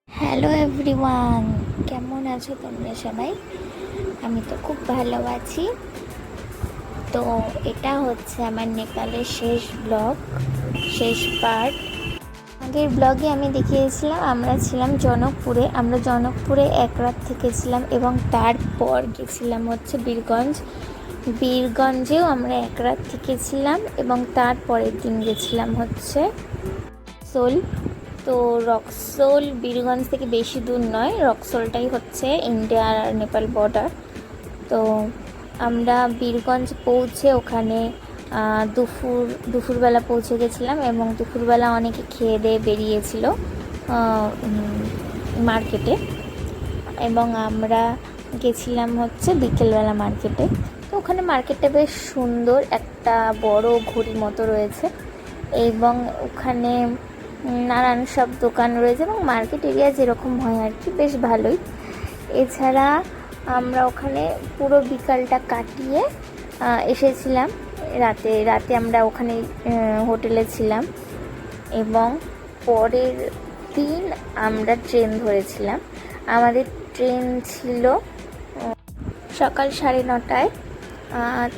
Hello everyone, কেমন আছো তোমরা সবাই? আমি তো খুব ভালো আছি। তো এটা হচ্ছে আমার নেপালের শেষ ব্লগ, শেষ পার্ট। আগের ব্লগে আমি দেখিয়েছিলাম আমরা ছিলাম জনকপুরে। আমরা জনকপুরে এক রাত থেকেছিলাম এবং তারপর গেছিলাম হচ্ছে বীরগঞ্জ। বীরগঞ্জেও আমরা এক রাত থেকেছিলাম এবং তারপরের দিন গেছিলাম হচ্ছে সোল। তো রক্সোল বীরগঞ্জ থেকে বেশি দূর নয়, রক্সোলটাই হচ্ছে ইন্ডিয়া আর নেপাল বর্ডার। তো আমরা বীরগঞ্জ পৌঁছে ওখানে দুপুরবেলা পৌঁছে গেছিলাম এবং দুপুরবেলা অনেকে খেয়ে দিয়ে বেরিয়েছিল মার্কেটে, এবং আমরা গেছিলাম হচ্ছে বিকেলবেলা মার্কেটে। তো ওখানে মার্কেটটা বেশ সুন্দর, একটা বড় ঘড়ি মতো রয়েছে এবং ওখানে নানান সব দোকান রয়েছে এবং মার্কেট এরিয়া যেরকম হয় আর কি, বেশ ভালোই। এছাড়া আমরা ওখানে পুরো বিকালটা কাটিয়ে এসেছিলাম। রাতে আমরা ওখানে হোটেলে ছিলাম এবং পরের দিন আমরা ট্রেন ধরেছিলাম। আমাদের ট্রেন ছিল সকাল 9:30টায়।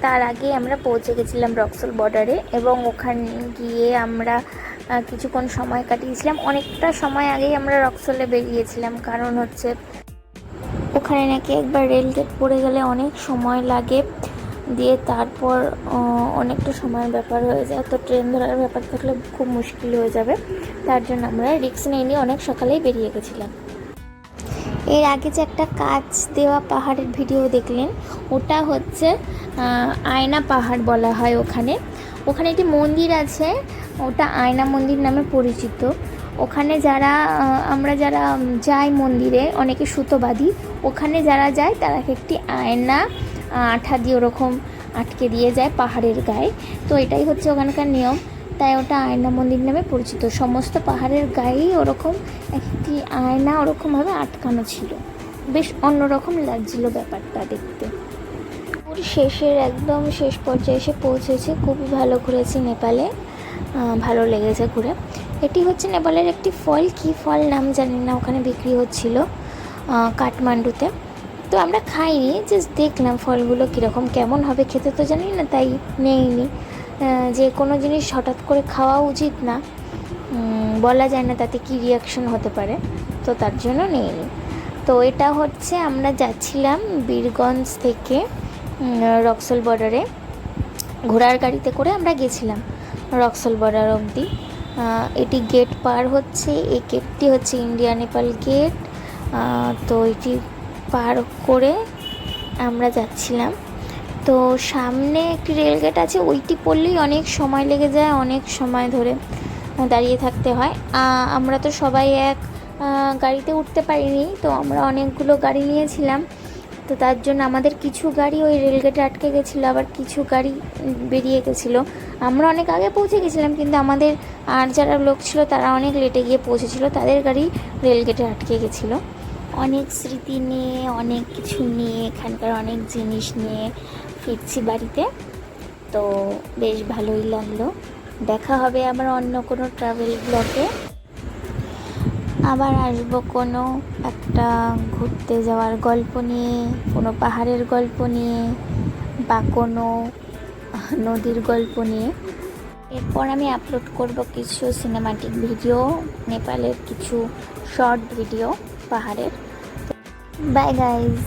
তার আগে আমরা পৌঁছে গেছিলাম রক্সোল বর্ডারে এবং ওখানে গিয়ে আমরা কিছুক্ষণ সময় কাটিয়েছিলাম। অনেকটা সময় আগেই আমরা রক্সোলে বেরিয়েছিলাম, কারণ হচ্ছে ওখানে নাকি একবার রেলগেট পড়ে গেলে অনেক সময় লাগে, দিয়ে তারপর অনেকটা সময়ের ব্যাপার হয়ে যায়। তো ট্রেন ধরার ব্যাপার থাকলে খুব মুশকিল হয়ে যাবে, তার জন্য আমরা রিস্ক নিয়ে অনেক সকালেই বেরিয়ে গেছিলাম। এর আগে যে একটা কাচ দেওয়া পাহাড়ের ভিডিও দেখলেন, ওটা হচ্ছে আয়না পাহাড় বলা হয়। ওখানে একটি মন্দির আছে, ওটা আয়না মন্দির নামে পরিচিত। ওখানে আমরা যারা যাই মন্দিরে, অনেকে সুতো বাঁধি, ওখানে যারা যায় তারা একটি আয়না আঠা দিয়ে ওরকম আটকে দিয়ে যায় পাহাড়ের গায়ে। তো এটাই হচ্ছে ওখানকার নিয়ম, তাই ওটা আয়না মন্দির নামে পরিচিত। সমস্ত পাহাড়ের গায়েই ওরকম একটি আয়না ওরকমভাবে আটকানো ছিল, বেশ অন্যরকম লাগছিল ব্যাপারটা দেখতে। একদম শেষ পর্যায়ে এসে পৌঁছেছে। খুবই ভালো ঘুরেছি নেপালে, ভালো লেগেছে ঘুরে। এটি হচ্ছে নেপালের একটি ফল, কি ফল নাম জানি না, ওখানে বিক্রি হচ্ছিল কাঠমান্ডুতে। তো আমরা খাইনি, জাস্ট দেখলাম ফলগুলো কীরকম কেমন হবে, খেতে তো জানি না, তাই নেইনি। যে কোনো জিনিস হঠাৎ করে খাওয়া উচিত না, বলা যায় না তাতে কি রিয়াকশন হতে পারে, তো তার জন্য নেইনি। তো এটা হচ্ছে আমরা যাচ্ছিলাম বীরগঞ্জ থেকে রক্সোল বর্ডারে। ঘোড়ার গাড়িতে করে আমরা গেছিলাম রক্সোল বর্ডার অবধি। এটি গেট পার হচ্ছে, এই গেটটি হচ্ছে ইন্ডিয়া নেপাল গেট। তো এটি পার করে আমরা যাচ্ছিলাম। তো সামনে একটি রেলগেট আছে, ওইটি পড়লেই অনেক সময় লেগে যায়, অনেক সময় ধরে দাঁড়িয়ে থাকতে হয়। আমরা তো সবাই এক গাড়িতে উঠতে পারিনি, তো আমরা অনেকগুলো গাড়ি নিয়েছিলাম। তো তার জন্য আমাদের কিছু গাড়ি ওই রেলগেটে আটকে গেছিলো, আবার কিছু গাড়ি বেরিয়ে গেছিলো। আমরা অনেক আগে পৌঁছে গেছিলাম, কিন্তু আমাদের আর যারা লোক ছিল তারা অনেক লেটে গিয়ে পৌঁছেছিল, তাদের গাড়ি রেলগেটে আটকে গেছিলো। অনেক স্মৃতি নিয়ে, অনেক কিছু নিয়ে, এখানকার অনেক জিনিস নিয়ে ফিরছি বাড়িতে। তো বেশ ভালোই লাগলো। দেখা হবে আবার অন্য কোনো ট্রাভেল ব্লগে। আবার আসবো কোনো একটা ঘুরতে যাওয়ার গল্প নিয়ে, কোনো পাহাড়ের গল্প নিয়ে বা কোনো নদীর গল্প নিয়ে। এরপর আমি আপলোড করব কিছু সিনেমাটিক ভিডিও, নেপালের কিছু শর্ট ভিডিও পাহাড়ের। By guys.